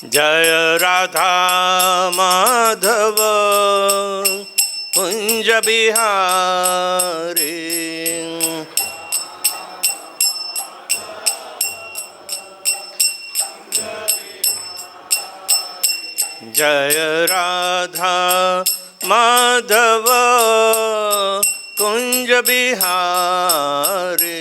जय राधा माधव कुंज बिहारी। जय राधा माधव कुंज बिहारी।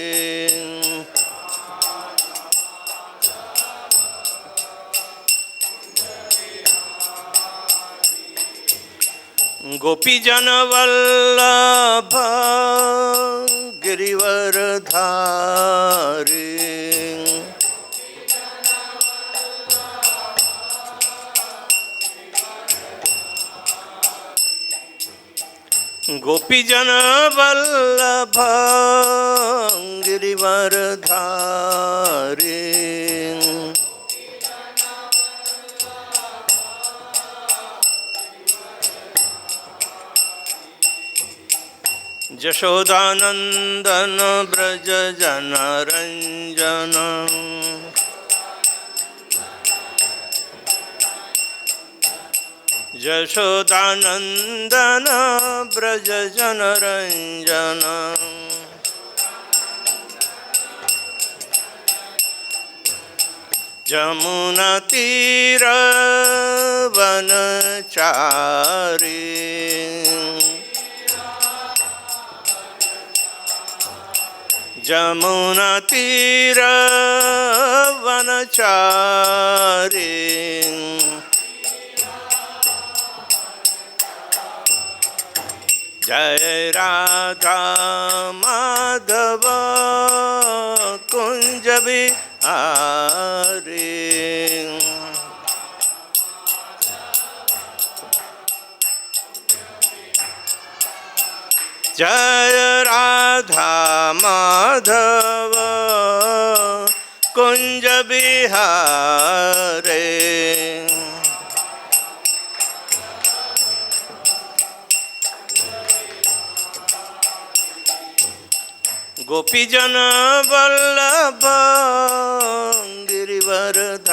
गोपीजन वल्लभ गिरिवरधारी। गोपीजन वल्लभ गिरिवरधारी। यशोदानंदन ब्रज जनरंजन। यशोदानंदन ब्रज जनरंजन। जमुना तीर वनचारी। जमुना तीर वनचारी। जय राधा माधव कुंज बिहारी। जय राधा माधव कुंज बिहारी। गोपीजन वल्लभ गिरिवरधारी।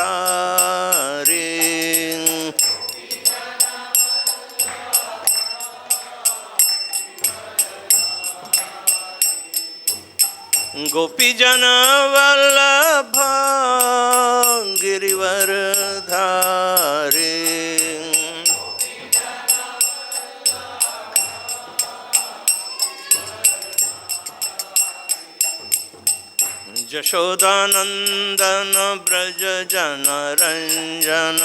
गोपीजन वल्लभ गिरिवरधारी। यशोदानंदन ब्रज जनरंजन।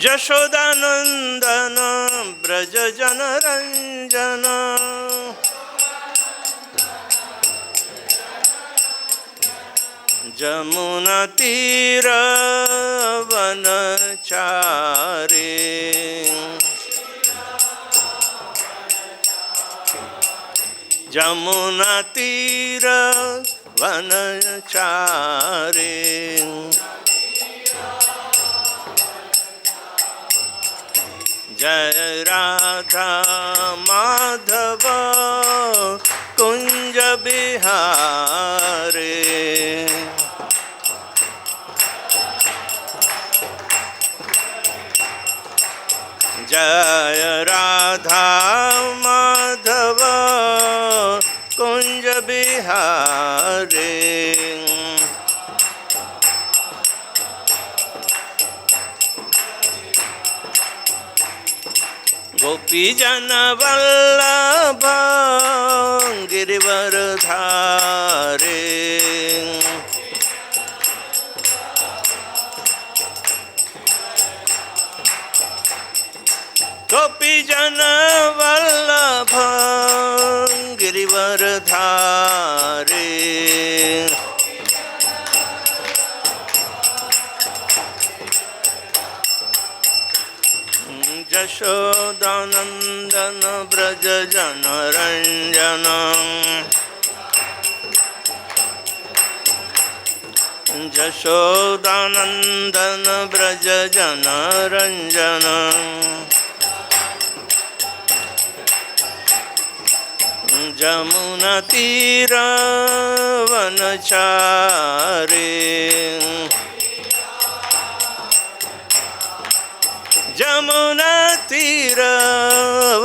यशोदानंदन ब्रज जनरंजन। जमुना तीर वनचारी। जमुना तीर वनचारी। जय राधा माधव कुंज बिहारी। जय राधा माधव कुंज बिहारी। गोपीजन वल्लभ गिरिवरधारी। गोपीजन वल्लभ गिरिवरधारी। यशोदानंदन ब्रज जनरंजन। यशोदानंदन ब्रज जनरंजन। जमुना तीर वनचारी जमुना तीर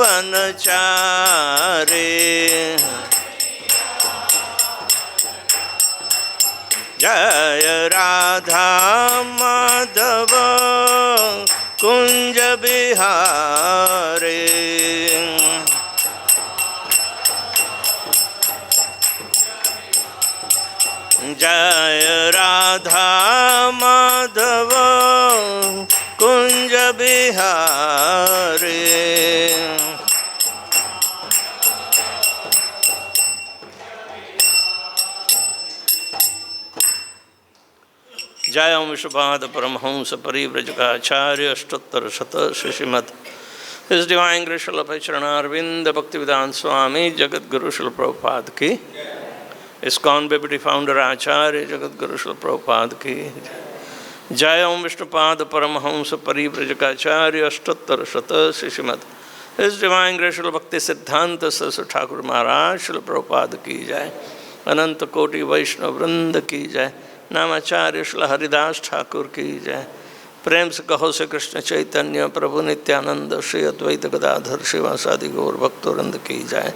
वनचारी जय राधा माधव कुंज बिहारी जय राधा माधव कुंज बिहारी जय ओम विश्वपाद परमहंस परिव्रजकाचार्य अष्टोत्तर शत Shrimad His Divine Grace Srila Bhakti-Charanarvind Bhaktivedanta Swami Jagat Guru Srila Prabhupada ki ISKCON Deputy Founder Acharya Jagat Guru Srila Prabhupada ki Jai Om Vishnupad Paramahamsa Parivrajakaacharya Ashtottar Shata Srimad His Divine Grace Srila Bhakti Siddhanta Saraswati Thakur Maharaj Srila Prabhupada ki Jai Ananta Koti Vaishnav Vrinda ki Jai Namacharya Srila Haridas Thakur ki Jai प्रेम से कहो से कृष्ण चैतन्य प्रभु नित्यानंद श्री अद्वैत गदाधर शिवासादि गौर भक्तवृंद की जाए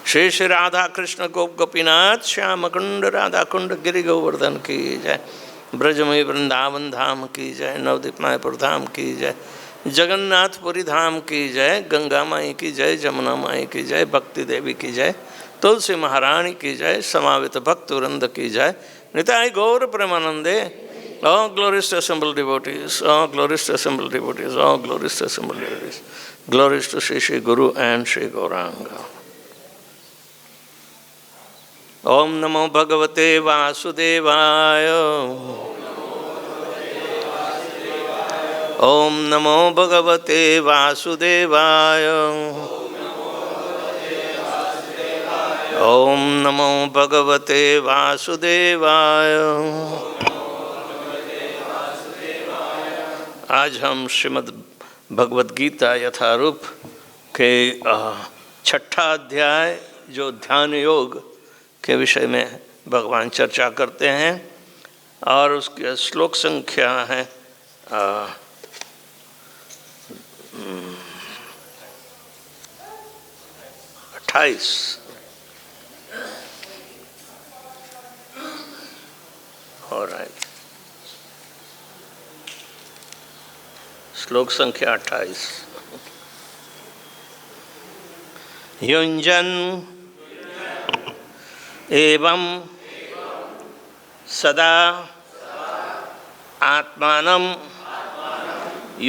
श्री श्री राधा कृष्ण गोप गोपीनाथ श्याम कुंड राधा कुंड गिरि गोवर्धन की जाए ब्रजमयी वृंदावन धाम की जाए नवदीप मायपुर धाम की जाए जगन्नाथपुरी धाम की जय गंगा माई की जय जमुना माई की जय भक्ति देवी की जय तुलसी महारानी की जय समावित भक्तवृंद की जय निताई गौर प्रेमानंदे All glories to assembled devotees, all glories to assembled devotees, all glories to assembled devotees. Glories to Shri Shri Guru and Shri Gauranga. Om Namo Bhagavate Vasudevaya. Om Namo Bhagavate Vasudevaya. Om Namo Bhagavate Vasudevaya. आज हम श्रीमद् भगवद गीता यथारूप के छठा अध्याय जो ध्यान योग के विषय में भगवान चर्चा करते हैं और उसकी श्लोक संख्या है 28। ऑलराइट, श्लोक संख्या 28। युञ्जन् एवं सदा आत्मानं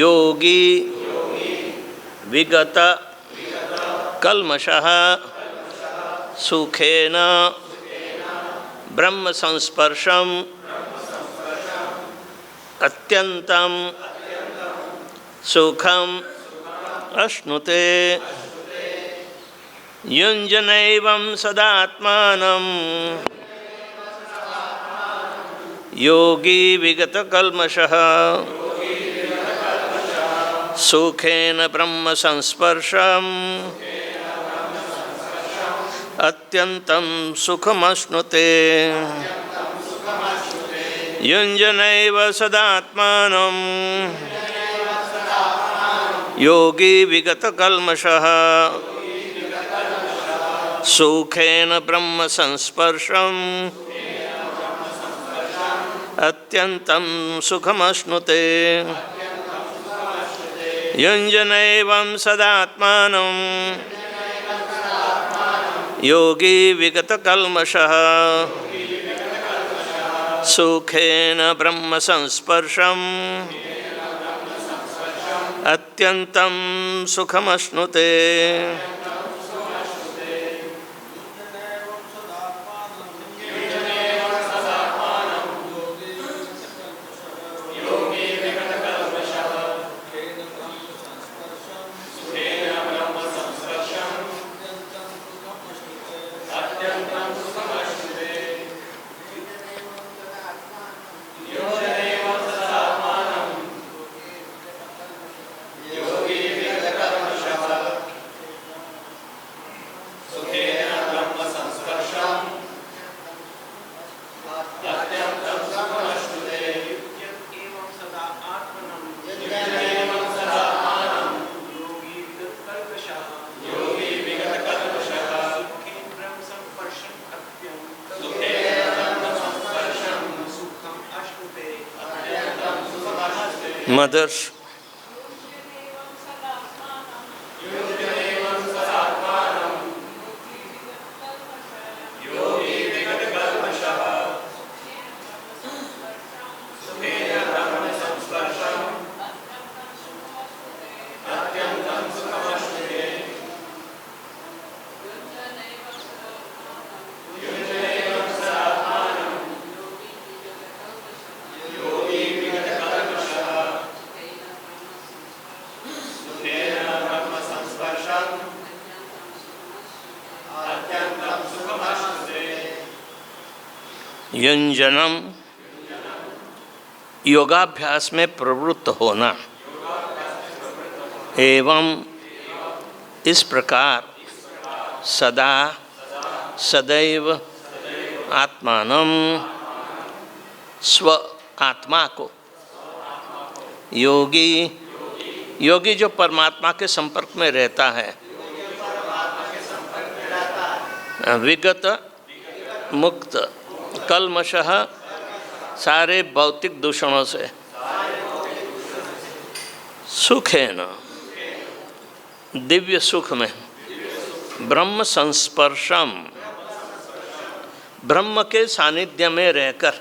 योगी विगत कल्मषः सुखेन ब्रह्म संस्पर्शम् अत्यन्तं सुखम अश्नुते युञ्जनैवं सदात्मानं योगी विगतकल्मषः सुखेन ब्रह्म संस्पर्शम् अत्यन्तं सुखमश्नुते युञ्जनैव सदात्मानं योगी विगतकल्मषः सुखेन ब्रह्म संस्पर्शम् अत्यन्तं सुखमश्नुते युञ्जनैवं सदात्मानं योगी विगतकल्मषः सुखेन ब्रह्म संस्पर्शम् अत्यन्तं सुखमश्नुते मदर्स युञ्जनम योगाभ्यास में प्रवृत्त होना एवं इस प्रकार सदा सदैव आत्मानं स्व आत्मा को योगी योगी जो परमात्मा के संपर्क में रहता है, विगत मुक्त कलमशः सारे भौतिक दूषणों से, सुखेन दिव्य सुख में, ब्रह्म संस्पर्शम ब्रह्म के सानिध्य में रहकर,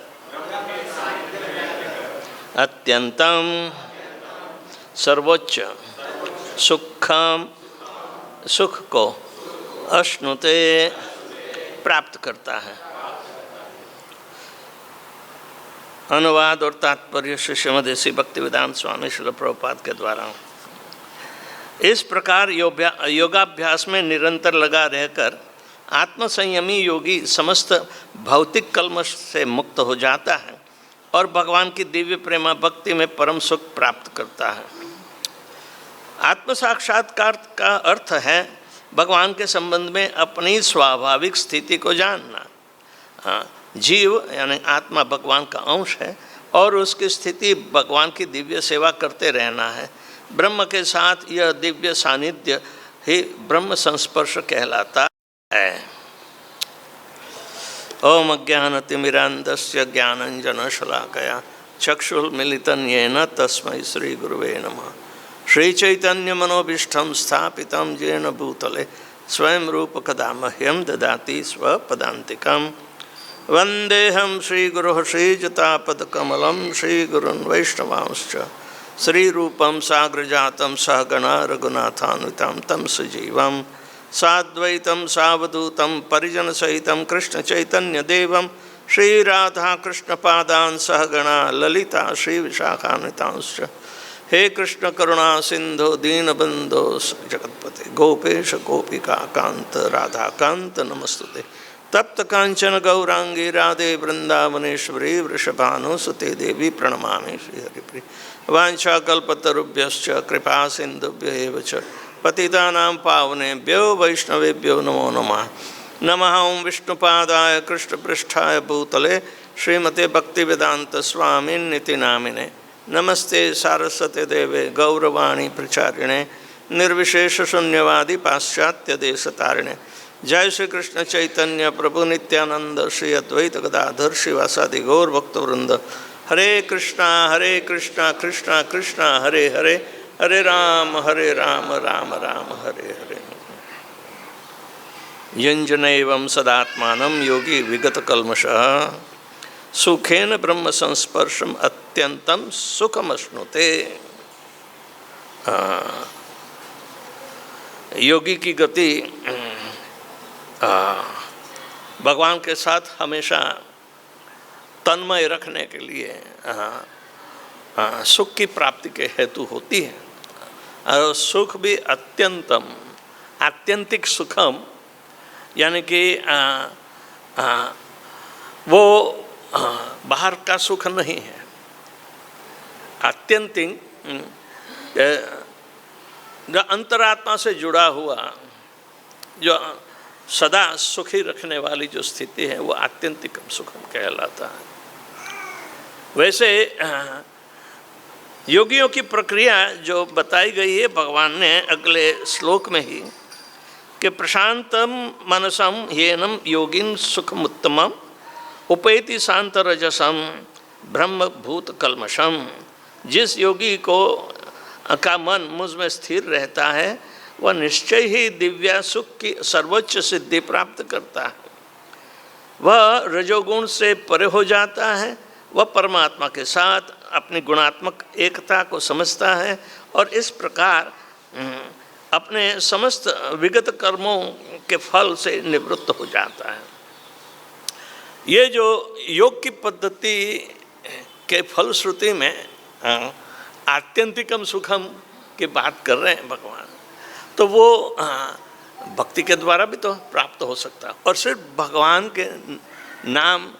अत्यंतम सर्वोच्च सुखम सुख को अश्नुते प्राप्त करता है। अनुवाद और तात्पर्य श्रीमद श्री भक्तिवेदांत स्वामी श्रील प्रभुपाद के द्वारा। इस प्रकार योगाभ्यास में निरंतर लगा रहकर आत्मसंयमी योगी समस्त भौतिक कल्मश से मुक्त हो जाता है और भगवान की दिव्य प्रेमा भक्ति में परम सुख प्राप्त करता है। आत्म साक्षात्कार का अर्थ है भगवान के संबंध में अपनी स्वाभाविक स्थिति को जानना। जीव यानी आत्मा भगवान का अंश है और उसकी स्थिति भगवान की दिव्य सेवा करते रहना है। ब्रह्म के साथ यह दिव्य सानिध्य ही ब्रह्म संस्पर्श कहलाता है। ओम अज्ञानतिमिरान्धस्य ज्ञानञ्जनशलाकया चक्षुर्मिलितं येन तस्मै श्रीगुरुवे नमः। श्रीचैतन्यमनोभीष्टं स्थापितं येन भूतले स्वयं रूपकदा मह्यं ददाति स्वपदान्तिकम्। वंदेहम श्रीगुरुः श्रीयुतापदकमलं श्रीगुरुन् वैष्णवांश्च श्रीरूपं साग्रजातं सहगणा रघुनाथान्वितं तं सजीवं साद्वैतं सावधूतं परिजनसहितं कृष्णचैतन्यदेवं श्रीराधाकृष्णपादान् सहगणा ललिता श्रीविशाखान्वितांश्च। हे कृष्ण करुणा सिंधु दीनबंधो जगत्पते गोपेश गोपिका कांत राधाकांत नमस्तुते। तप्त कांचन गौरांगी राधे वृंदावनेश्वरी वृषभानुसुते देवी प्रणमामि श्रीहरिप्रिय। वाञ्छाकल्पतरुभ्यश्च कृपा सिन्धुभ्य एव च पतितानां पावनेभ्यो वैष्णवेभ्यो नमो नमः। नमः ओं विष्णुपादाय कृष्णपृष्ठाय भूतले श्रीमते भक्तिवेदांत स्वामिन्निति नामिने। नमस्ते सारस्वते देवे गौरवाणी प्रचारिणे निर्विशेष शून्यवादी पाश्चात्य देशतारिणे। जय श्री कृष्ण चैतन्य प्रभु नित्यानंद श्री अद्वैत गदाधर शिवासादि गौर भक्तवृंद। हरे कृष्णा कृष्णा कृष्णा हरे हरे हरे राम राम राम हरे हरे। युञ्जनैवं सदात्मानं योगी विगत कल्मषः सुखेन ब्रह्म संस्पर्शम अत्यंतम सुखमश्नुते। योगी की गति भगवान के साथ हमेशा तन्मय रखने के लिए सुख की प्राप्ति के हेतु होती है। और सुख भी अत्यंतम आत्यंतिक सुखम यानी कि वो बाहर का सुख नहीं है। आत्यंतिक जो अंतरात्मा से जुड़ा हुआ जो सदा सुखी रखने वाली जो स्थिति है वो आत्यंतिक सुखम कहलाता है। वैसे योगियों की प्रक्रिया जो बताई गई है भगवान ने अगले श्लोक में ही कि प्रशांतम मनसम येनम योगिन सुखमुत्तमम उपैति शांत रजसम ब्रह्मभूत कल्मषम जिस योगी का मन मुझ में स्थिर रहता है वह निश्चय ही दिव्य सुख की सर्वोच्च सिद्धि प्राप्त करता है। वह रजोगुण से परे हो जाता है, वह परमात्मा के साथ अपनी गुणात्मक एकता को समझता है और इस प्रकार अपने समस्त विगत कर्मों के फल से निवृत्त हो जाता है। ये जो योग की पद्धति के फलश्रुति में आत्यंतिकम सुखम की बात कर रहे हैं भगवान, तो वो भक्ति के द्वारा भी तो प्राप्त हो सकता है और सिर्फ भगवान के नाम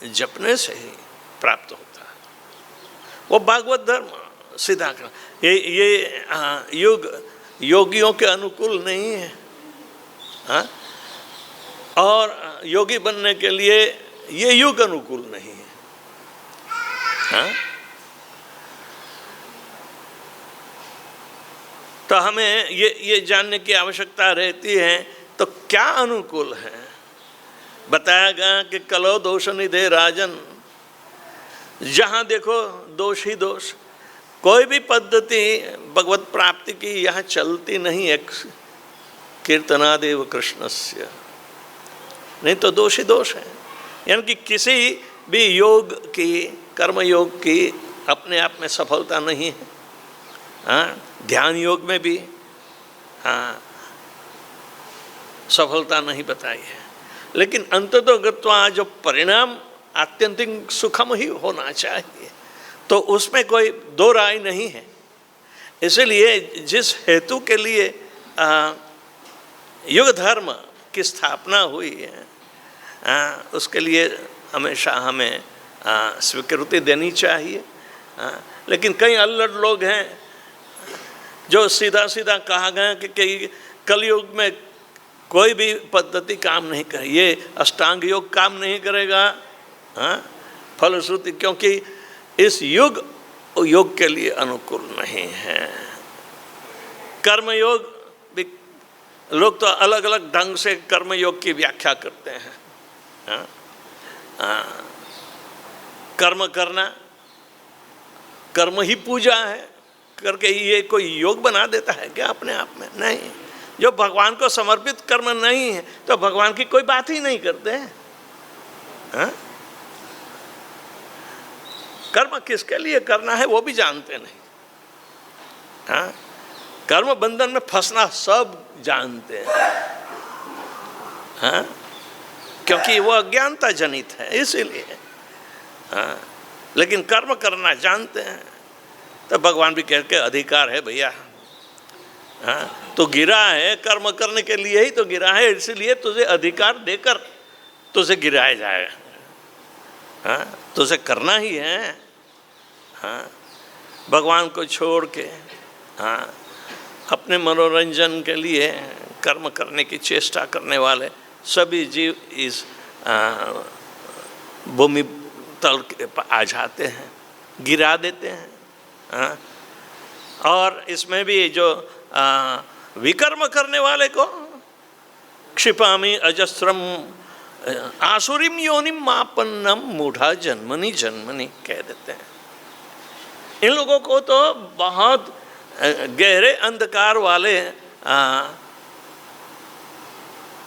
जपने से ही प्राप्त होता है। वो भागवत धर्म सीधा कर ये युग योगियों के अनुकूल नहीं है। हाँ? और योगी बनने के लिए ये युग अनुकूल नहीं है। हाँ? तो हमें ये जानने की आवश्यकता रहती है तो क्या अनुकूल है। बताया गया कि कलो दोष निधे राजन, जहाँ देखो दोष ही दोष। कोई भी पद्धति भगवत प्राप्ति की यहाँ चलती नहीं है कीर्तनादेव कृष्णस्य, नहीं तो दोष ही दोष है। यानी कि किसी भी योग की, कर्म योग की अपने आप में सफलता नहीं है। हाँ, ध्यान योग में भी हाँ सफलता नहीं बताई है, लेकिन अंततो गत्वा जो परिणाम आत्यंतिक सुखम ही होना चाहिए, तो उसमें कोई दो राय नहीं है। इसलिए जिस हेतु के लिए युग धर्म की स्थापना हुई है उसके लिए हमेशा हमें स्वीकृति देनी चाहिए। लेकिन कई अल्लड़ लोग हैं जो सीधा सीधा कहा गया कि कलयुग में कोई भी पद्धति काम नहीं करे, ये अष्टांग योग काम नहीं करेगा। हाँ, फलश्रुति क्योंकि इस योग के लिए अनुकूल नहीं है। कर्मयोग भी लोग तो अलग अलग ढंग से कर्मयोग की व्याख्या करते हैं। हाँ, कर्म करना, कर्म ही पूजा है करके ये कोई योग बना देता है क्या अपने आप में? नहीं। जो भगवान को समर्पित कर्म नहीं है तो भगवान की कोई बात ही नहीं करते हैं। हाँ? कर्म किसके लिए करना है वो भी जानते नहीं। हाँ? कर्म बंधन में फंसना सब जानते हैं। हाँ? क्योंकि वो अज्ञानता जनित है इसीलिए। हाँ? लेकिन कर्म करना जानते हैं तो भगवान भी कहते अधिकार है भैया। हाँ, तो गिरा है कर्म करने के लिए ही तो गिरा है, इसलिए तुझे अधिकार देकर तुझे गिराया जाएगा। हाँ, तुझे करना ही है। हाँ, भगवान को छोड़ के हाँ अपने मनोरंजन के लिए कर्म करने की चेष्टा करने वाले सभी जीव इस भूमि तल के आ जाते हैं, गिरा देते हैं। हाँ? और इसमें भी जो विकर्म करने वाले को क्षिपामि अजस्रम आसुरीम योनिम मापन्नम मूढ़ा जन्मनि जन्मनि कह देते हैं। इन लोगों को तो बहुत गहरे अंधकार वाले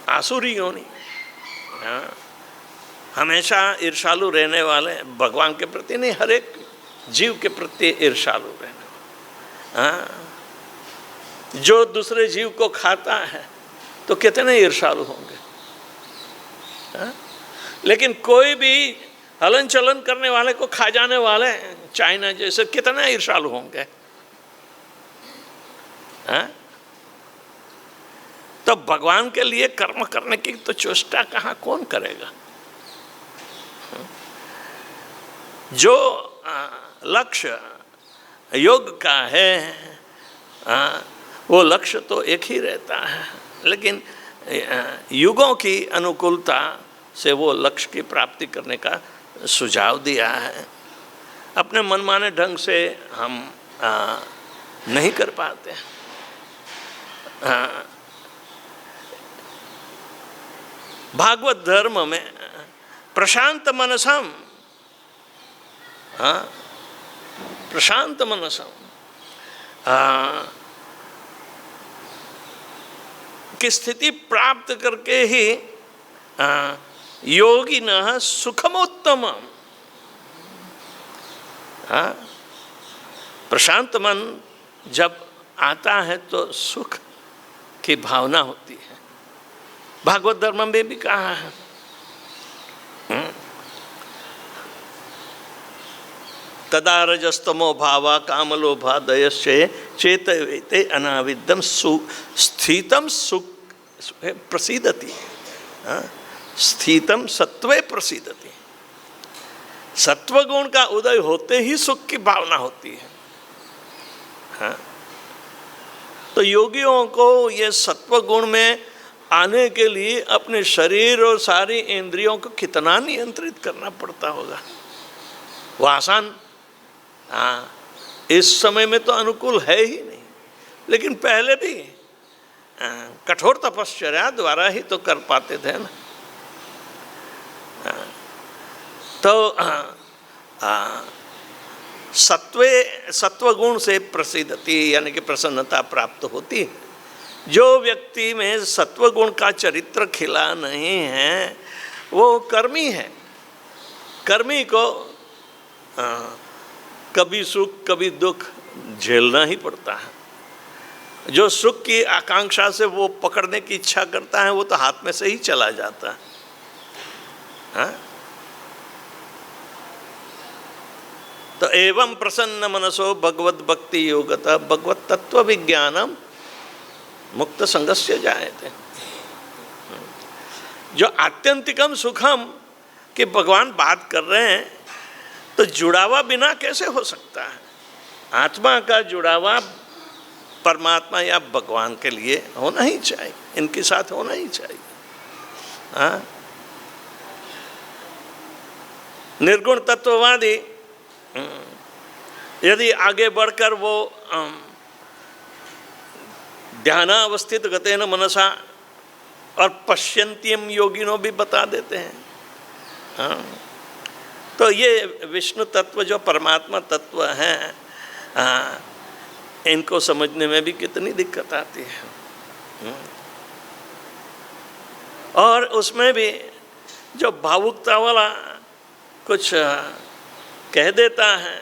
आसुरी योनि, हमेशा ईर्षालु रहने वाले, भगवान के प्रति नहीं हर एक जीव के प्रति ईर्षालु रहने वाले। जो दूसरे जीव को खाता है तो कितने ईर्षालु होंगे। लेकिन कोई भी हलन चलन करने वाले को खा जाने वाले, चाइना जैसे, कितने ईर्षालु होंगे। तो भगवान के लिए कर्म करने की तो चेष्टा कहाँ कौन करेगा। जो लक्ष्य योग का है वो लक्ष्य तो एक ही रहता है, लेकिन युगों की अनुकूलता से वो लक्ष्य की प्राप्ति करने का सुझाव दिया है। अपने मनमाने ढंग से हम नहीं कर पाते। भागवत धर्म में प्रशांत मनसम प्रशांत मनसम की स्थिति प्राप्त करके ही योगिनः सुखमोत्तमम्। प्रशांत मन जब आता है तो सुख की भावना होती है। भागवत धर्म में भी कहा है, तदा रजस्तमो भावा कामलोभादयश्च चेतवेते अनाविद्यम स्थितम सुख प्रसीदति। स्थितम सत्वे प्रसीदति। सत्व गुण का उदय होते ही सुख की भावना होती है। हाँ? तो योगियों को ये सत्व गुण में आने के लिए अपने शरीर और सारी इंद्रियों को कितना नियंत्रित करना पड़ता होगा। वो आसान इस समय में तो अनुकूल है ही नहीं, लेकिन पहले भी कठोर तपश्चर्या द्वारा ही तो कर पाते थे ना। तो सत्व गुण से प्रसिद्धति यानी कि प्रसन्नता प्राप्त होती है। जो व्यक्ति में सत्व गुण का चरित्र खिला नहीं है वो कर्मी है। कर्मी को कभी सुख कभी दुख झेलना ही पड़ता है। जो सुख की आकांक्षा से वो पकड़ने की इच्छा करता है वो तो हाथ में से ही चला जाता है। हाँ? तो एवं प्रसन्न मनसो भगवत भक्ति योगता भगवत तत्व विज्ञानम मुक्त संगस्य जायते। जो आत्यंतिकम सुखम कि भगवान बात कर रहे हैं तो जुड़ावा बिना कैसे हो सकता है। आत्मा का जुड़ावा परमात्मा या भगवान के लिए होना ही चाहिए, इनके साथ होना ही चाहिए। हाँ? निर्गुण तत्ववादी यदि आगे बढ़कर वो ध्यानावस्थित गतेन मनसा और पश्यन्त्यम योगिनो भी बता देते हैं। हाँ? तो ये विष्णु तत्व जो परमात्मा तत्व है इनको समझने में भी कितनी दिक्कत आती है। और उसमें भी जो भावुकता वाला कुछ कह देता है,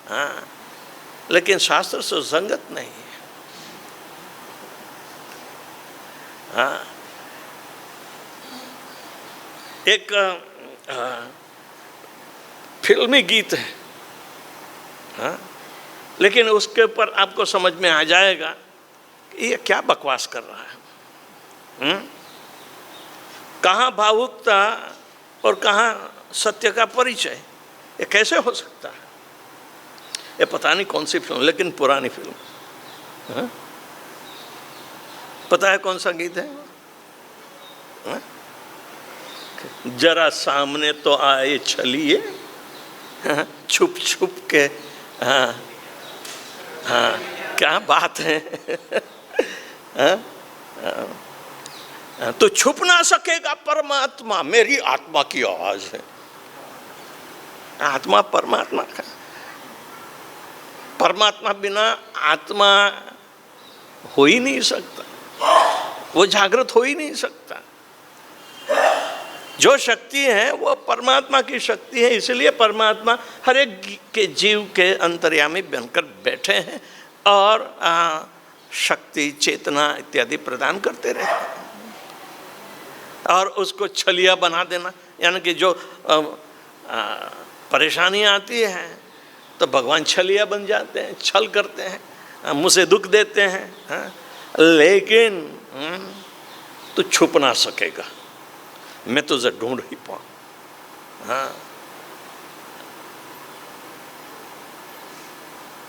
हाँ, लेकिन शास्त्र से संगत नहीं है। हाँ, एक फिल्मी गीत है, हाँ, लेकिन उसके ऊपर आपको समझ में आ जाएगा कि ये क्या बकवास कर रहा है। कहाँ भावुकता और कहाँ सत्य का परिचय, ये कैसे हो सकता है। ये पता नहीं कौन सी फिल्म, लेकिन पुरानी फिल्म। हाँ? पता है कौन सा गीत है? हाँ? जरा सामने तो आए चलिए, हाँ? छुप छुप के। हाँ हाँ, क्या बात है। हाँ? हाँ, तो छुप ना सकेगा परमात्मा, मेरी आत्मा की आवाज है। आत्मा परमात्मा का, परमात्मा बिना आत्मा हो ही नहीं सकता, वो जागृत हो ही नहीं सकता। जो शक्ति है वो परमात्मा की शक्ति है, इसलिए परमात्मा हर एक के जीव के अंतर्यामी बनकर बैठे हैं और शक्ति चेतना इत्यादि प्रदान करते रहते हैं। और उसको छलिया बना देना, यानी कि जो परेशानी आती है तो भगवान छलिया बन जाते हैं, छल करते हैं, मुझे दुख देते हैं। हाँ? लेकिन तू छुप ना सकेगा, मैं तुझे ढूंढ ही पाऊँ। हाँ,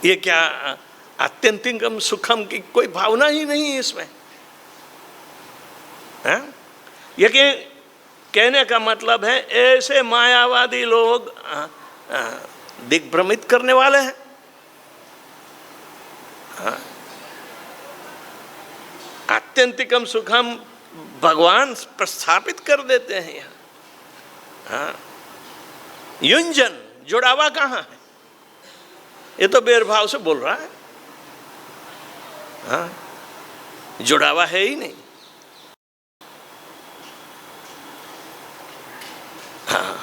ये क्या आत्यंतिकम सुखम की कोई भावना ही नहीं है इसमें। हाँ? ये कि कहने का मतलब है ऐसे मायावादी लोग दिग्भ्रमित करने वाले हैं। हाँ? आत्यंतिकम सुखम भगवान प्रस्थापित कर देते हैं यहाँ। हाँ? युंजन जुड़ावा कहाँ है? ये तो बेरभाव से बोल रहा है, हाँ, जुड़ावा है ही नहीं। हाँ,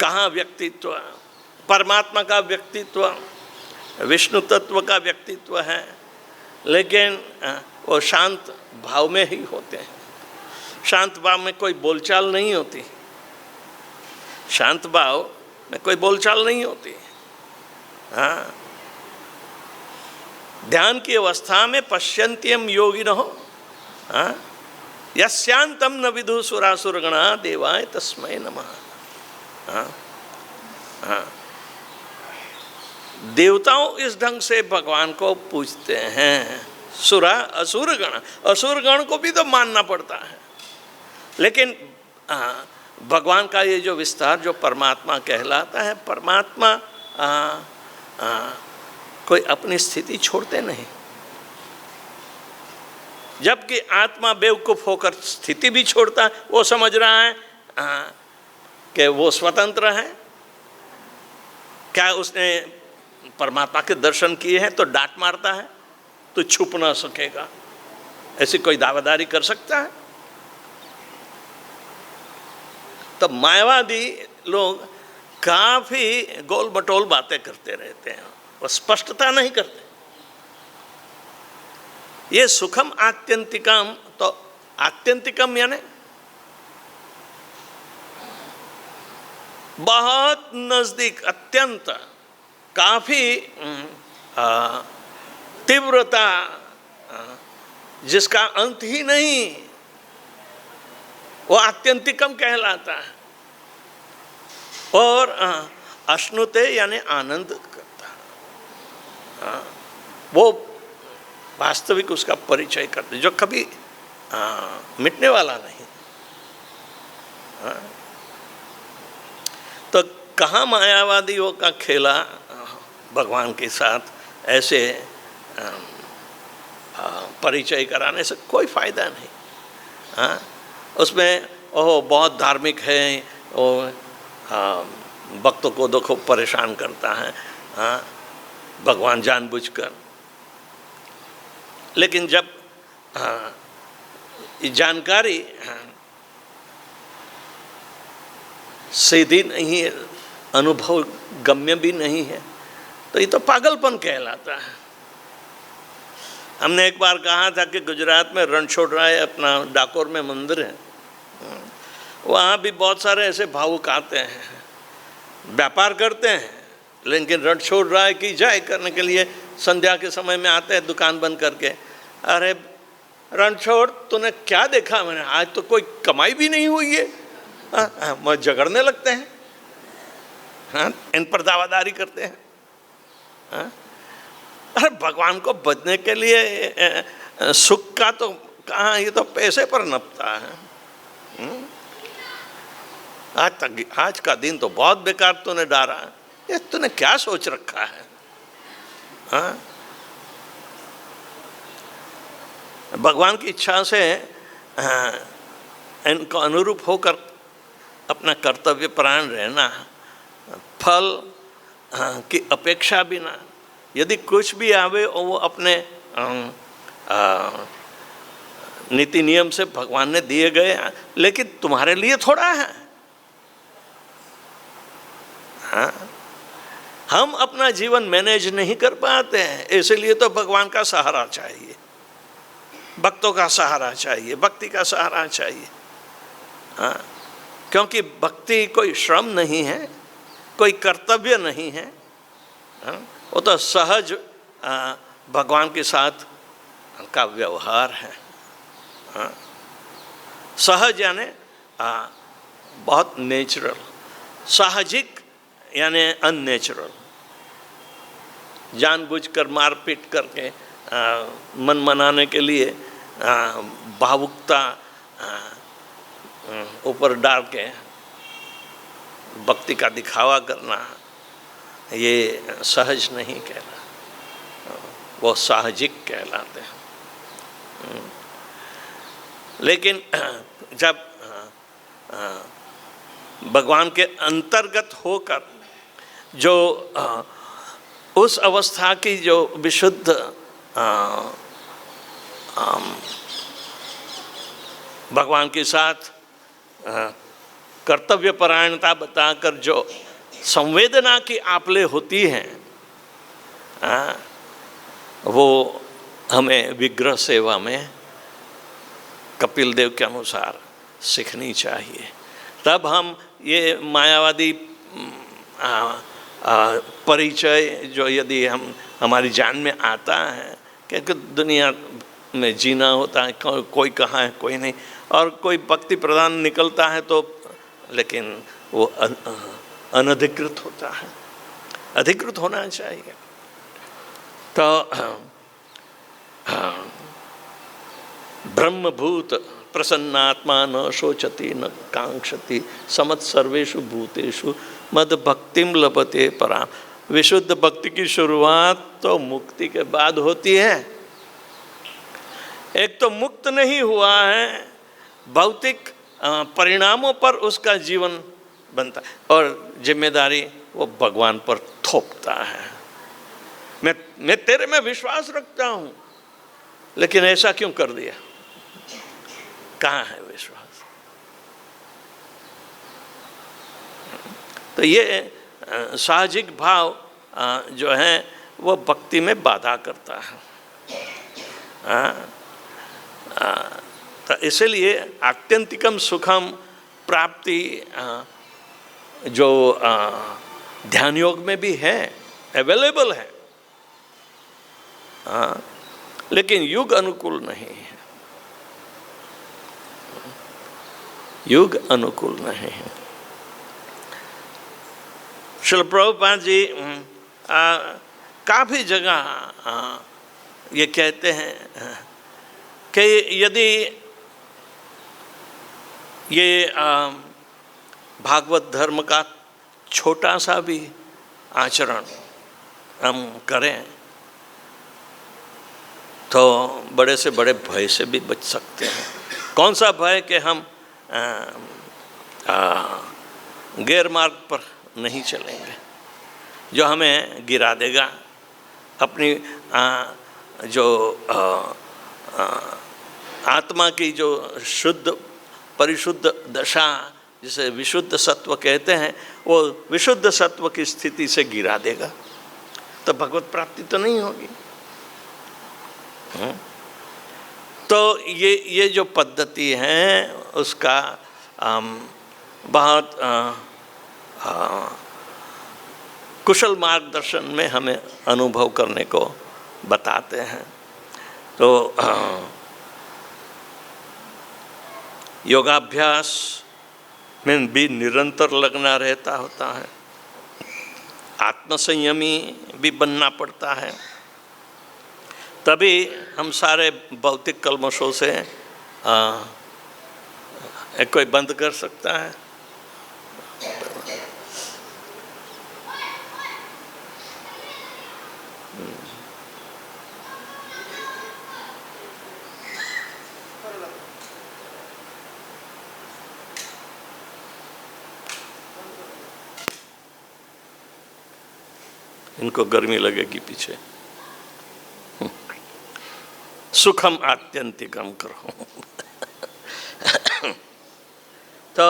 कहाँ व्यक्तित्व, परमात्मा का व्यक्तित्व, विष्णु तत्व का व्यक्तित्व है, लेकिन वो शांत भाव में ही होते हैं। शांत भाव में कोई बोलचाल नहीं होती, शांत भाव में कोई बोलचाल नहीं होती। हाँ, ध्यान की अवस्था में पश्यन्त्यम योगिनः, हाँ, यस्यांतम न विदु सुरासुरगणा देवाय तस्मै नमः। हाँ, हाँ, देवताओं इस ढंग से भगवान को पूजते हैं, सुरा असुरगण, असुरगण को भी तो मानना पड़ता है। लेकिन भगवान का ये जो विस्तार जो परमात्मा कहलाता है, परमात्मा कोई अपनी स्थिति छोड़ते नहीं। जबकि आत्मा बेवकूफ होकर स्थिति भी छोड़ता है, वो समझ रहा है कि वो स्वतंत्र है। क्या उसने परमात्मा के दर्शन किए हैं तो डांट मारता है, तो छुप ना सकेगा, ऐसी कोई दावेदारी कर सकता है? तो मायावादी लोग काफी गोल मटोल बातें करते रहते हैं, वो स्पष्टता नहीं करते। ये सुखम आत्यंतिकम, तो आत्यंतिकम यानी बहुत नजदीक, अत्यंत, काफी तीव्रता, जिसका अंत ही नहीं, वो आत्यंतिकम कहलाता है। और अश्नुते यानी आनंद करता, वो वास्तविक उसका परिचय करते, जो कभी मिटने वाला नहीं। तो कहाँ मायावादियों का खेला भगवान के साथ, ऐसे परिचय कराने से कोई फायदा नहीं। हाँ, उसमें ओह बहुत धार्मिक है, वो भक्तों को देखो परेशान करता है, हाँ, भगवान जानबूझकर। लेकिन जब जानकारी सीधी नहीं है, अनुभव गम्य भी नहीं है, तो ये तो पागलपन कहलाता है। हमने एक बार कहा था कि गुजरात में रणछोड़राय अपना डाकोर में मंदिर है, वहाँ भी बहुत सारे ऐसे भावुक आते हैं, व्यापार करते हैं, लेकिन रणछोड़राय की जय करने के लिए संध्या के समय में आते हैं दुकान बंद करके। अरे रणछोड़, तूने क्या देखा? मैंने आज तो कोई कमाई भी नहीं हुई है। मैं झगड़ने लगते हैं, हाँ, इन पर दावादारी करते हैं। हाँ? अरे भगवान को बचने के लिए सुख का तो कहाँ, ये तो पैसे पर नपता है। आज का दिन तो बहुत बेकार तूने डारा, ये तूने क्या सोच रखा है? हाँ? भगवान की इच्छा से इनको अनुरूप होकर अपना कर्तव्य परायण रहना, फल की अपेक्षा बिना, यदि कुछ भी आवे वो अपने नीति नियम से भगवान ने दिए गए, लेकिन तुम्हारे लिए थोड़ा है। हाँ, हम अपना जीवन मैनेज नहीं कर पाते हैं, इसलिए तो भगवान का सहारा चाहिए, भक्तों का सहारा चाहिए, भक्ति का सहारा चाहिए। हाँ, क्योंकि भक्ति कोई श्रम नहीं है, कोई कर्तव्य नहीं है। हाँ, वो तो सहज भगवान के साथ का व्यवहार है। हाँ, सहज यानी बहुत नेचुरल, साहजिक यानी अननेचुरल। जानबूझकर मारपीट करके मन मनाने के लिए भावुकता ऊपर डाल के भक्ति का दिखावा करना, ये सहज नहीं कहला, वो साहजिक कहलाते हैं। लेकिन जब भगवान के अंतर्गत होकर जो उस अवस्था की जो विशुद्ध भगवान के साथ कर्तव्य परायणता बताकर जो संवेदना की आपले होती हैं, वो हमें विग्रह सेवा में कपिल देव के अनुसार सीखनी चाहिए। तब हम ये मायावादी परिचय जो यदि हमारी जान में आता है, क्योंकि दुनिया में जीना होता है, कोई कहाँ है कोई नहीं, और कोई भक्ति प्रधान निकलता है तो, लेकिन वो अनधिकृत होता है, अधिकृत होना चाहिए। तो ब्रह्मभूत प्रसन्नात्मा न शोचति न कांक्षति समत सर्वेषु भूतेषु मद भक्तिम लभते पराम। विशुद्ध भक्ति की शुरुआत तो मुक्ति के बाद होती है। एक तो मुक्त नहीं हुआ है, भौतिक परिणामों पर उसका जीवन बनता है और जिम्मेदारी वो भगवान पर थोपता है। मैं तेरे में विश्वास रखता हूँ, लेकिन ऐसा क्यों कर दिया? कहाँ है विश्वास? तो ये साहजिक भाव जो है वो भक्ति में बाधा करता है। तो इसलिए आत्यंतिकम सुखम प्राप्ति जो ध्यान योग में भी है, अवेलेबल है, लेकिन युग अनुकूल नहीं है, युग अनुकूल नहीं है। श्रील प्रभुपाद जी काफ़ी जगह ये कहते हैं कि यदि ये भागवत धर्म का छोटा सा भी आचरण हम करें तो बड़े से बड़े भय से भी बच सकते हैं। कौन सा भय? कि हम गैर मार्ग पर नहीं चलेंगे, जो हमें गिरा देगा, अपनी जो आत्मा की जो शुद्ध परिशुद्ध दशा, जिसे विशुद्ध सत्व कहते हैं, वो विशुद्ध सत्व की स्थिति से गिरा देगा, तो भगवत प्राप्ति तो नहीं होगी। तो ये जो पद्धति है उसका बहुत कुशल मार्गदर्शन में हमें अनुभव करने को बताते हैं। तो योगाभ्यास में भी निरंतर लगना रहता होता है, आत्मसंयमी भी बनना पड़ता है, तभी हम सारे भौतिक कल्मशों से कोई बंद कर सकता है। इनको गर्मी लगेगी पीछे। सुखम आत्यंतिकम करो। तो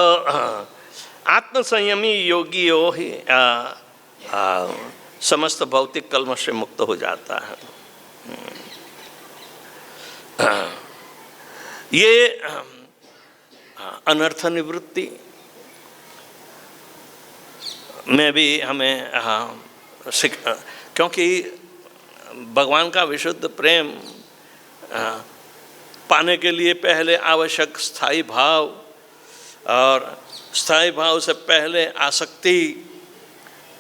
आत्मसंयमी योगियों ही समस्त भौतिक कल्मश से मुक्त हो जाता है। ये अनर्थ निवृत्ति में भी हमें क्योंकि भगवान का विशुद्ध प्रेम पाने के लिए पहले आवश्यक स्थायी भाव, और स्थायी भाव से पहले आसक्ति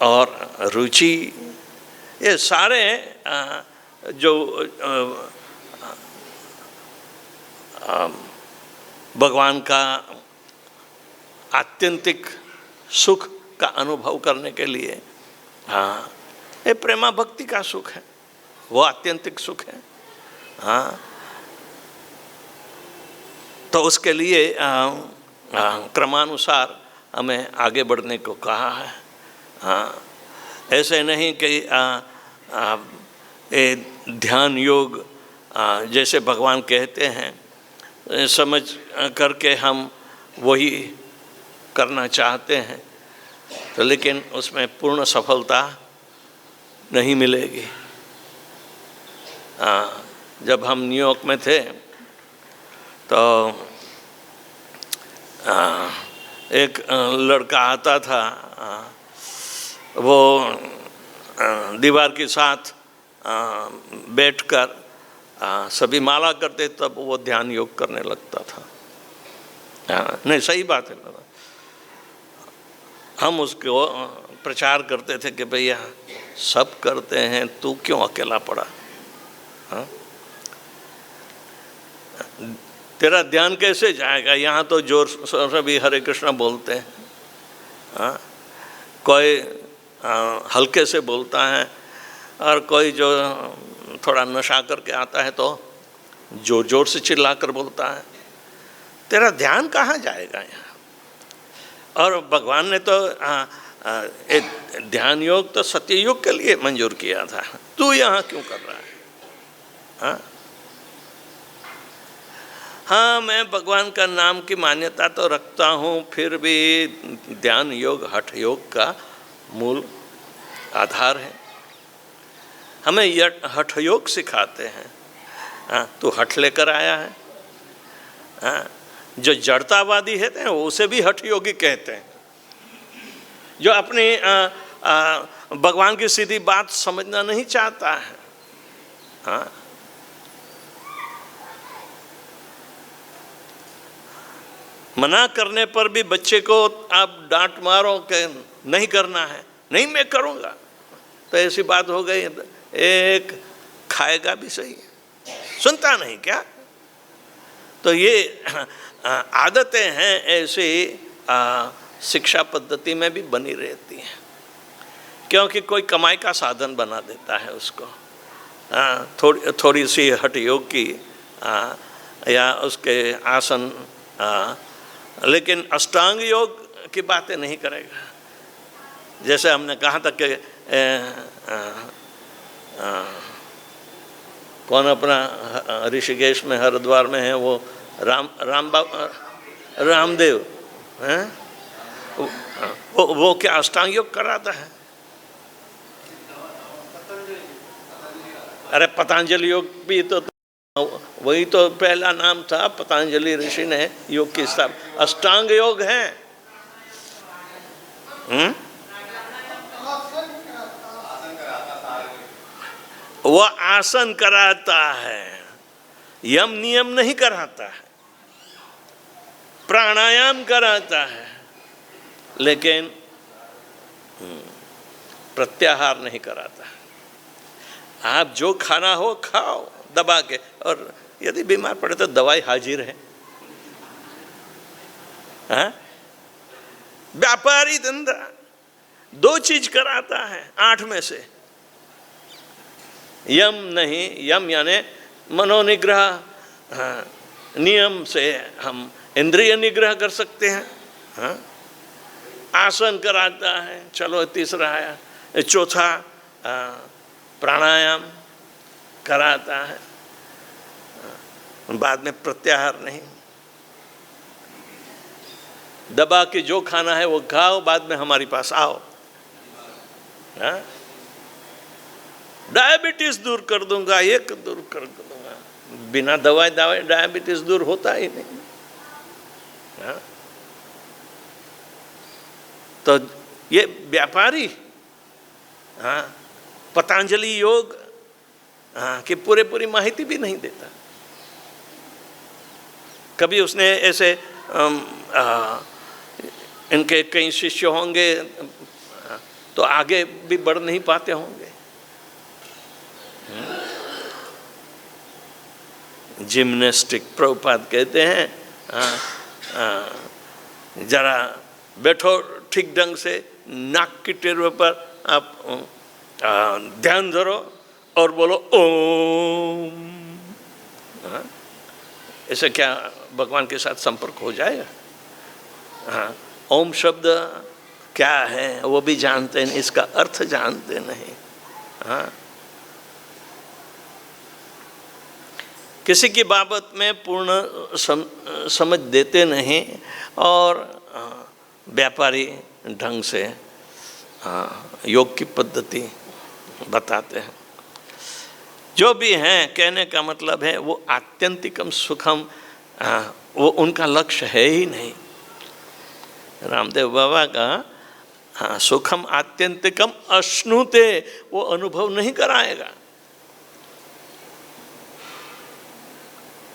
और रुचि, ये सारे जो भगवान का आत्यंतिक सुख का अनुभव करने के लिए, ये प्रेमा भक्ति का सुख है, वो आत्यंतिक सुख है। तो उसके लिए क्रमानुसार हमें आगे बढ़ने को कहा है। ऐसे नहीं कि ध्यान योग जैसे भगवान कहते हैं समझ करके हम वही करना चाहते हैं, तो लेकिन उसमें पूर्ण सफलता नहीं मिलेगी। जब हम न्यूयॉर्क में थे तो एक लड़का आता था, वो दीवार के साथ बैठकर सभी माला करते, तब वो ध्यान योग करने लगता था। नहीं, सही बात है। हम उसको प्रचार करते थे कि भैया सब करते हैं, तू क्यों अकेला पड़ा? हाँ? तेरा ध्यान कैसे जाएगा? यहाँ तो जोर से भी हरे कृष्णा बोलते हैं। हाँ? कोई हल्के से बोलता है और कोई जो थोड़ा नशा करके आता है तो जोर जोर से चिल्ला कर बोलता है। तेरा ध्यान कहाँ जाएगा यहाँ? और भगवान ने तो ध्यान योग तो सत्ययुग के लिए मंजूर किया था, तू यहाँ क्यों कर रहा है? हाँ? हाँ, मैं भगवान का नाम की मान्यता तो रखता हूँ, फिर भी ध्यान योग हठ योग का मूल आधार है। हमें हठ योग सिखाते हैं। हाँ, तू हठ लेकर आया है। हाँ, जो जड़तावादी है उसे भी हठ योगी कहते हैं, जो अपनी भगवान की सीधी बात समझना नहीं चाहता है। हाँ, मना करने पर भी बच्चे को आप डांट मारो कि नहीं करना है, नहीं मैं करूँगा, तो ऐसी बात हो गई। एक खाएगा भी सही, सुनता नहीं क्या? तो ये आदतें हैं ऐसी शिक्षा पद्धति में भी बनी रहती हैं, क्योंकि कोई कमाई का साधन बना देता है उसको। थोड़ी सी हठ योग की या उसके आसन, लेकिन अष्टांग योग की बातें नहीं करेगा। जैसे हमने कहा था कि कौन अपना ऋषिकेश में हरिद्वार में है वो रामदेव हैं, वो क्या अष्टांग योग कराता है? अरे पतंजलि योग भी तो वही तो पहला नाम था, पतंजलि ऋषि ने योग की स्थापना। अष्टांग योग है। वो आसन कराता है, यम नियम नहीं कराता है, प्राणायाम कराता है, लेकिन प्रत्याहार नहीं कराता। आप जो खाना हो खाओ दबा के, और यदि बीमार पड़े तो दवाई हाजिर है। हाँ? व्यापारी धंधा 2 चीज कराता है 8 में से, यम नहीं, यम यानी मनोनिग्रह। हाँ, नियम से हम इंद्रिय निग्रह कर सकते हैं। हाँ? आसन कराता है, चलो तीसरा आया। चौथा प्राणायाम कराता है, बाद में प्रत्याहार नहीं। दबा के जो खाना है वो खाओ, बाद में हमारे पास आओ। हाँ? डायबिटीज दूर कर दूंगा, एक दूर कर दूंगा, बिना दवाई डायबिटीज दूर होता ही नहीं। हाँ? तो ये व्यापारी पतंजलि योग की पूरी माहिती भी नहीं देता। कभी उसने ऐसे इनके कई शिष्य होंगे तो आगे भी बढ़ नहीं पाते होंगे। जिम्नास्टिक प्रभुपाद कहते हैं, जरा बैठो ठीक ढंग से, नाक की टेरवे पर आप ध्यान धरो और बोलो ओम। ऐसे क्या भगवान के साथ संपर्क हो जाएगा? हाँ, ओम शब्द क्या है वो भी जानते नहीं, इसका अर्थ जानते नहीं। हाँ, किसी की बाबत में पूर्ण समझ देते नहीं और व्यापारी ढंग से योग की पद्धति बताते हैं। जो भी हैं, कहने का मतलब है वो आत्यंतिकम सुखम वो उनका लक्ष्य है ही नहीं। रामदेव बाबा का सुखम आत्यंतिकम अश्नुते वो अनुभव नहीं कराएगा।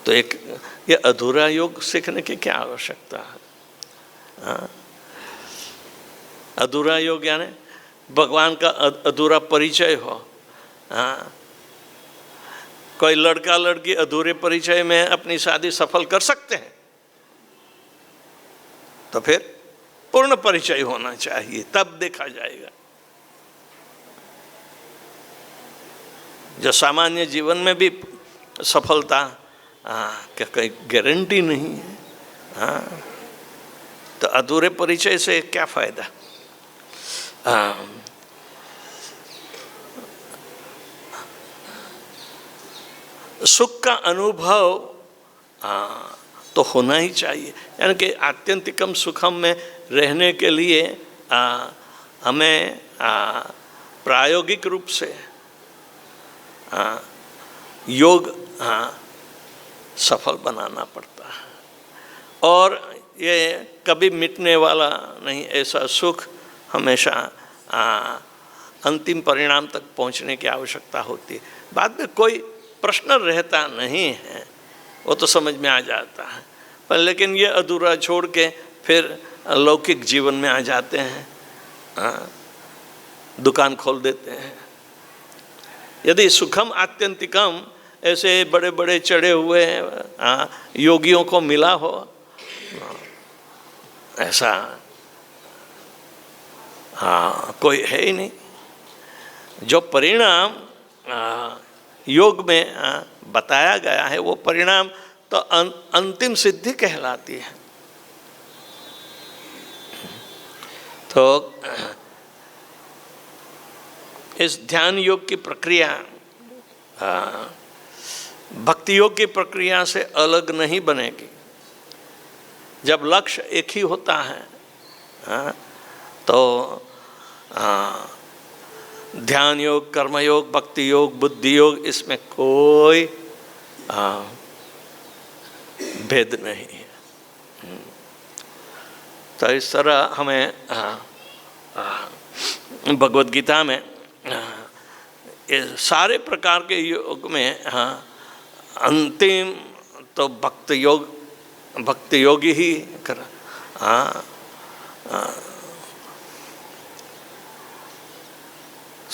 तो ये अधूरा योग सीखने की क्या आवश्यकता है? अधूरा योग यानी भगवान का अधूरा परिचय हो। कोई लड़का लड़की अधूरे परिचय में अपनी शादी सफल कर सकते हैं, तो फिर पूर्ण परिचय होना चाहिए, तब देखा जाएगा। जो सामान्य जीवन में भी सफलता क्या कोई गारंटी नहीं है। तो अधूरे परिचय से क्या फायदा? सुख का अनुभव तो होना ही चाहिए। यानी कि आत्यंतिकम सुखम में रहने के लिए हमें प्रायोगिक रूप से योग सफल बनाना पड़ता है। और ये कभी मिटने वाला नहीं, ऐसा सुख हमेशा अंतिम परिणाम तक पहुंचने की आवश्यकता होती है। बाद में कोई प्रश्न रहता नहीं है, वो तो समझ में आ जाता है। पर लेकिन ये अधूरा छोड़ के फिर लौकिक जीवन में आ जाते हैं, दुकान खोल देते हैं। यदि सुखम आत्यंतिकम ऐसे बड़े बड़े चढ़े हुए योगियों को मिला हो, ऐसा कोई है ही नहीं। जो परिणाम योग में बताया गया है वो परिणाम तो अंतिम सिद्धि कहलाती है। तो इस ध्यान योग की प्रक्रिया भक्ति योग की प्रक्रिया से अलग नहीं बनेगी। जब लक्ष्य एक ही होता है तो ध्यान योग, कर्म योग, भक्ति योग, बुद्धि योग, इसमें कोई भेद नहीं है। तो इस तरह हमें भगवद गीता में ये सारे प्रकार के योग में अंतिम तो भक्ति योग ही कर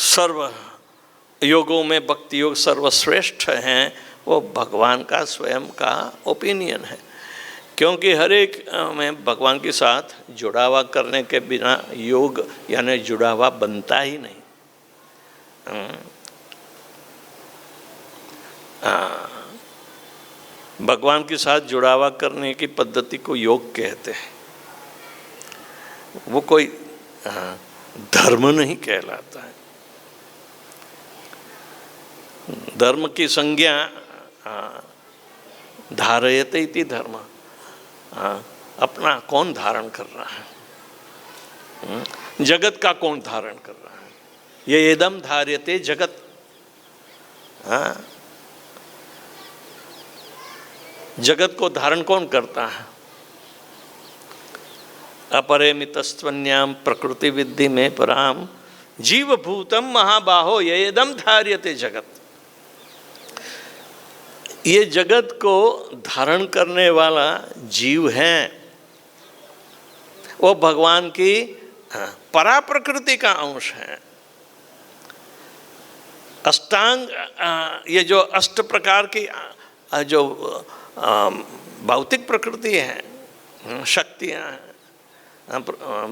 सर्व योगों में भक्ति योग सर्वश्रेष्ठ हैं। वो भगवान का स्वयं का ओपिनियन है, क्योंकि हर एक में भगवान के साथ जुड़ावा करने के बिना योग यानी जुड़ावा बनता ही नहीं। भगवान के साथ जुड़ावा करने की पद्धति को योग कहते हैं। वो कोई धर्म नहीं कहलाता है। धर्म की संज्ञा धारयते इति धर्म, अपना कौन धारण कर रहा है, जगत का कौन धारण कर रहा है। ये एदम धार्यते जगत, जगत को धारण कौन करता है। अपरिमितस्त्वन्याम प्रकृति विद्धि में पराम जीवभूतम महाबाहो येदम धार्यते जगत। ये जगत को धारण करने वाला जीव है, वो भगवान की परा प्रकृति का अंश है। अष्टांग, ये जो अष्ट प्रकार की जो भौतिक प्रकृति है, शक्तियाँ हैं,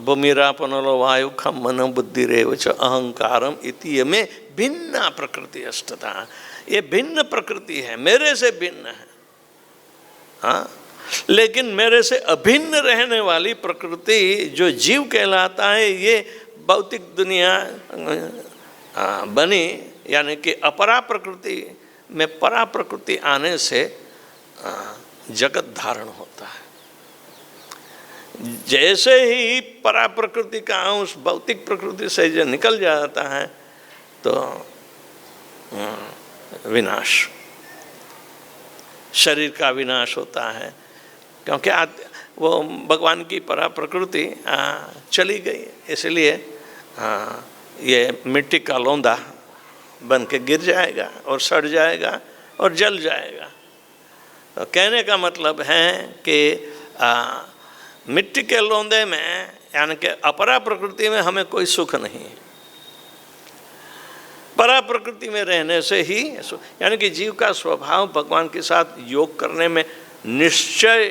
भूमिरापनलो वायु खम मन बुद्धि रेव च अहंकारम इति में भिन्न प्रकृति अष्टता। ये भिन्न प्रकृति है, मेरे से भिन्न है। हाँ, लेकिन मेरे से अभिन्न रहने वाली प्रकृति जो जीव कहलाता है, ये भौतिक दुनिया बनी, यानी कि अपरा प्रकृति में परा प्रकृति आने से जगत धारण होता है। जैसे ही परा प्रकृति का अंश भौतिक प्रकृति से जो निकल जाता है तो विनाश, शरीर का विनाश होता है, क्योंकि वो भगवान की परा प्रकृति चली गई। इसलिए ये मिट्टी का लौंदा बन के गिर जाएगा और सड़ जाएगा और जल जाएगा। तो कहने का मतलब है कि मिट्टी के लौंदे में, यानी कि अपरा प्रकृति में हमें कोई सुख नहीं है। परा प्रकृति में रहने से ही, यानी कि जीव का स्वभाव भगवान के साथ योग करने में निश्चय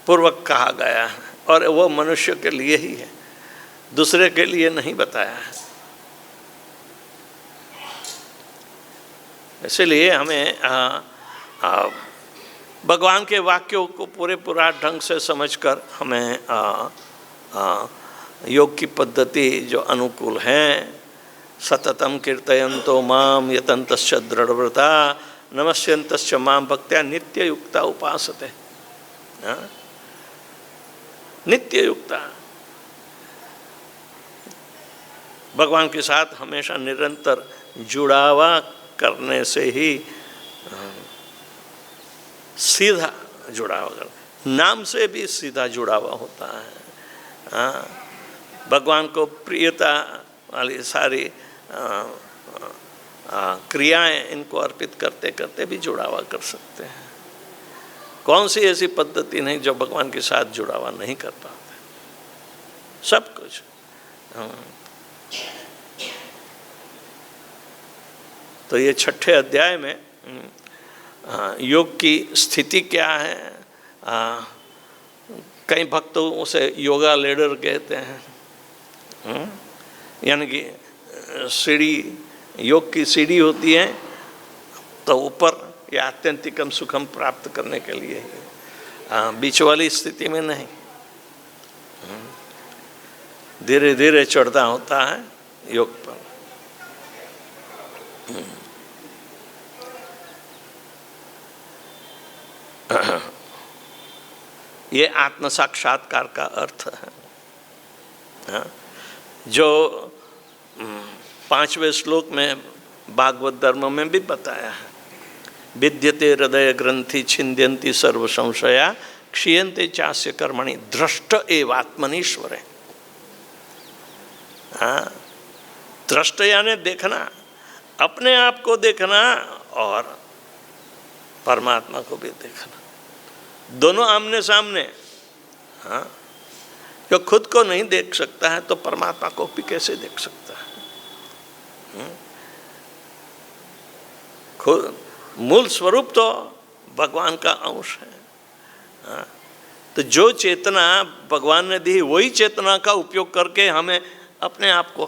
पूर्वक कहा गया है, और वो मनुष्य के लिए ही है, दूसरे के लिए नहीं बताया है। इसलिए हमें भगवान के वाक्यों को पूरा ढंग से समझकर हमें योग की पद्धति जो अनुकूल है, सततम कीर्तयन्तो माम यतन्तश्च दृढ़व्रता नमस्यन्तश्च माम भक्त्या नित्य युक्ता उपासते। नित्य युक्ता, भगवान के साथ हमेशा निरंतर जुड़ावा करने से ही सीधा जुड़ावा कर, नाम से भी सीधा जुड़ावा होता है। भगवान को प्रियता वाली सारी क्रियाएं इनको अर्पित करते करते भी जुड़ावा कर सकते हैं। कौन सी ऐसी पद्धति नहीं जो भगवान के साथ जुड़ावा नहीं कर पाते, सब कुछ। तो ये 6ठे अध्याय में योग की स्थिति क्या है, कई भक्तों उसे योगा लेडर कहते हैं, यानी कि सीढ़ी, योग की सीढ़ी होती है तो ऊपर या आत्यंतिकम सुखम प्राप्त करने के लिए ही, बीच वाली स्थिति में नहीं, धीरे धीरे चढ़ता होता है योग पर। ये आत्म साक्षात्कार का अर्थ है, जो 5वें श्लोक में भागवत धर्म में भी बताया है। विद्यते हृदय ग्रंथि छिन्द्यन्ति सर्व संशया क्षीयन्ते चास्य कर्मणि दृष्ट एवात्मनीश्वरे। दृष्ट यानी देखना, अपने आप को देखना और परमात्मा को भी देखना, दोनों आमने सामने। जो खुद को नहीं देख सकता है तो परमात्मा को भी कैसे देख सकता है? खुद मूल स्वरूप तो भगवान का अंश है। तो जो चेतना भगवान ने दी, वही चेतना का उपयोग करके हमें अपने आप को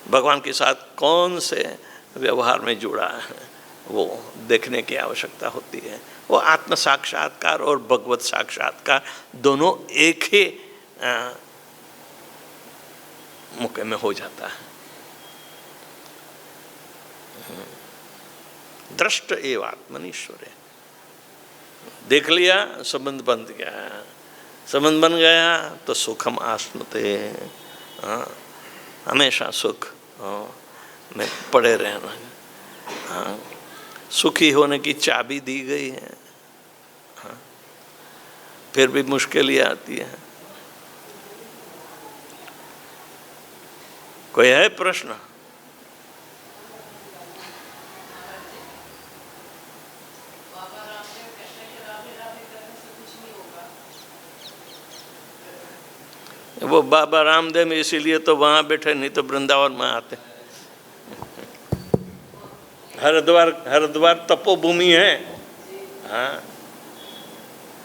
भगवान के साथ कौन से व्यवहार में जुड़ा है वो देखने की आवश्यकता होती है। वो आत्म साक्षात्कार और भगवत साक्षात्कार दोनों एक ही मौके में हो जाता है। दृष्ट एव आत्मनीश्वरे, देख लिया संबंध बन गया, संबंध बन गया तो सुखम आश्नुते, हमेशा सुख में पड़े रहना। सुखी होने की चाबी दी गई है, फिर भी मुश्किलें आती है। कोई है प्रश्न? वो बाबा रामदेव इसीलिए तो वहाँ बैठे, नहीं तो वृंदावन में आते। हरिद्वार तपोभूमि है। हाँ,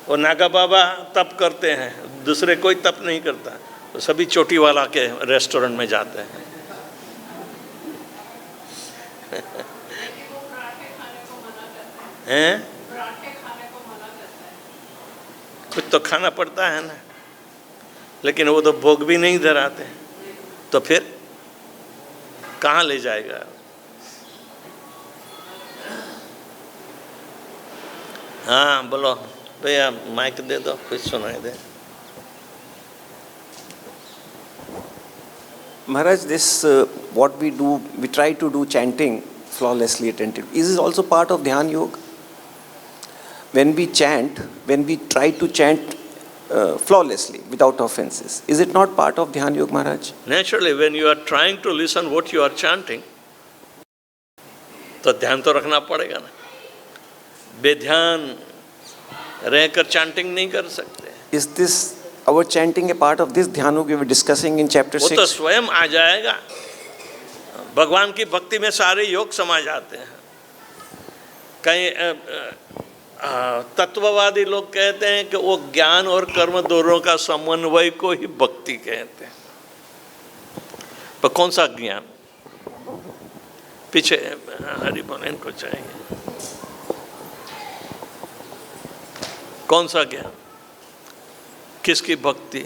वो नागा बाबा तप करते हैं, दूसरे कोई तप नहीं करता, तो सभी चोटी वाला के रेस्टोरेंट में जाते हैं। हैं? कुछ तो खाना पड़ता है ना, लेकिन वो तो भोग भी नहीं धराते, तो फिर कहाँ ले जाएगा? हाँ बोलो भैया, माइक दे दो, कुछ सुनाई दे। Maharaj, this what we do, we try to do chanting flawlessly attentive. Is this also part of Dhyan Yoga? When we chant, when we try to chant flawlessly without offenses, is it not part of Dhyan Yoga, Maharaj? Naturally, when you are trying to listen what you are chanting, तो ध्यान तो रखना पड़ेगा ना। बेध्यान रहकर chanting नहीं कर सकते। Is this our chanting a part of this Dhyan Yoga we were discussing in chapter 6? वो तो स्वयं आ जाएगा। भगवान की भक्ति में सारे योग समा जाते हैं। कई तत्ववादी लोग कहते हैं कि वो ज्ञान और कर्म दोनों का समन्वय को ही भक्ति कहते हैं। पर कौन सा ज्ञान? पीछे हरि बोल, इनको चाहिए। कौन सा ज्ञान? किसकी भक्ति?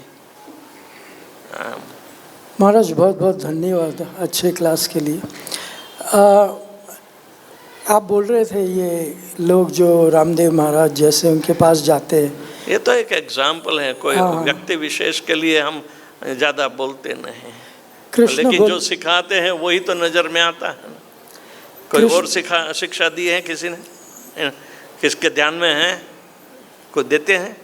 महाराज बहुत बहुत धन्यवाद अच्छे क्लास के लिए। आप बोल रहे थे ये लोग जो रामदेव महाराज जैसे उनके पास जाते हैं, ये तो एक एग्जाम्पल है, कोई व्यक्ति विशेष के लिए हम ज़्यादा बोलते नहीं, लेकिन जो सिखाते हैं वही तो नज़र में आता है ना। कोई और शिक्षा दी है किसी ने? किसके ध्यान में है? कोई देते हैं?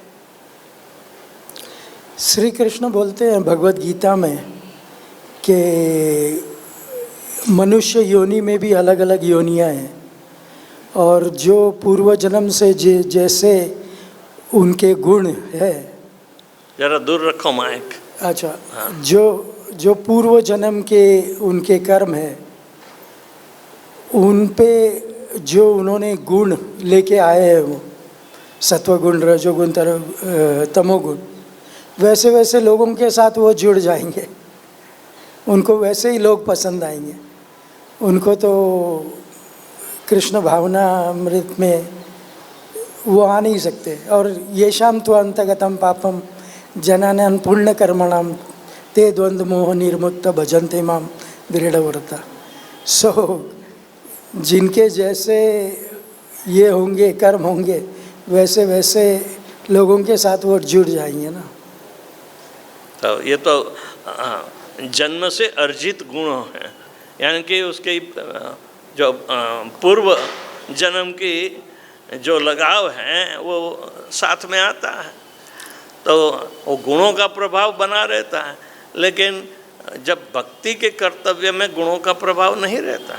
श्री कृष्ण बोलते हैं भगवत गीता में कि मनुष्य योनि में भी अलग अलग योनियां हैं, और जो पूर्व जन्म से जैसे उनके गुण है। जरा दूर रखो माइक। अच्छा, जो पूर्व जन्म के उनके कर्म है, उन पे जो उन्होंने गुण लेके आए हैं, वो सत्वगुण, रजोगुण, तमोगुण, वैसे वैसे लोगों के साथ वो जुड़ जाएंगे, उनको वैसे ही लोग पसंद आएंगे। उनको तो कृष्ण भावना अमृत में वो आ नहीं सकते। और ये शाम तो अंतगतम पापम जनानन पुण्य कर्मणाम ते द्वंद्व मोह निर्मुक्त भजन्ते माम दृढ़व्रता। सो जिनके जैसे ये होंगे, कर्म होंगे, वैसे वैसे लोगों के साथ वो जुड़ जाएंगे ना। तो ये तो जन्म से अर्जित गुण हैं, यानी कि उसके जो पूर्व जन्म की जो लगाव है वो साथ में आता है, तो वो गुणों का प्रभाव बना रहता है। लेकिन जब भक्ति के कर्तव्य में गुणों का प्रभाव नहीं रहता,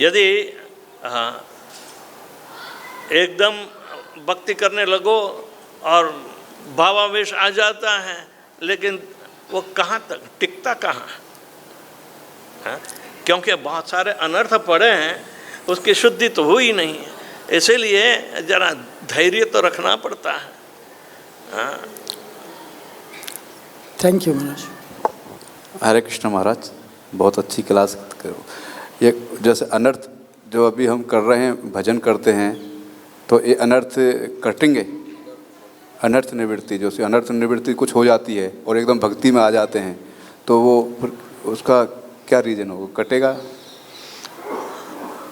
यदि एकदम भक्ति करने लगो और भावावेश आ जाता है, लेकिन वो कहाँ तक टिकता कहाँ है? क्योंकि बहुत सारे अनर्थ पड़े हैं, उसकी शुद्धि तो हुई नहीं है। इसीलिए जरा धैर्य तो रखना पड़ता है। थैंक यू महाराज। हरे कृष्ण महाराज, बहुत अच्छी क्लास करो। ये जैसे अनर्थ जो अभी हम कर रहे हैं, भजन करते हैं, तो ये अनर्थ कटेंगे। अनर्थ निवृत्ति, जो से अनर्थ निवृत्ति कुछ हो जाती है और एकदम भक्ति में आ जाते हैं, तो वो उसका क्या रीज़न होगा? कटेगा?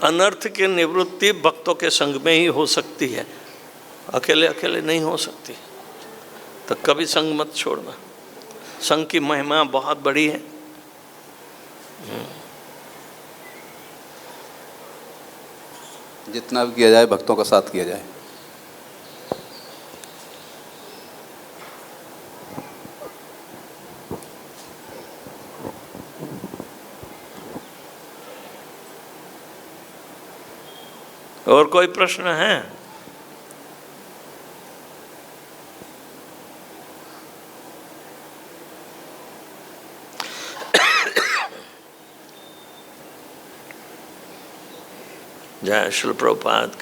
अनर्थ की निवृत्ति भक्तों के संग में ही हो सकती है, अकेले अकेले नहीं हो सकती। तो कभी संग मत छोड़ना, संग की महिमा बहुत बड़ी है। जितना भी किया जाए भक्तों का साथ किया जाए। और कोई प्रश्न है? जय श्री प्रभुपाद।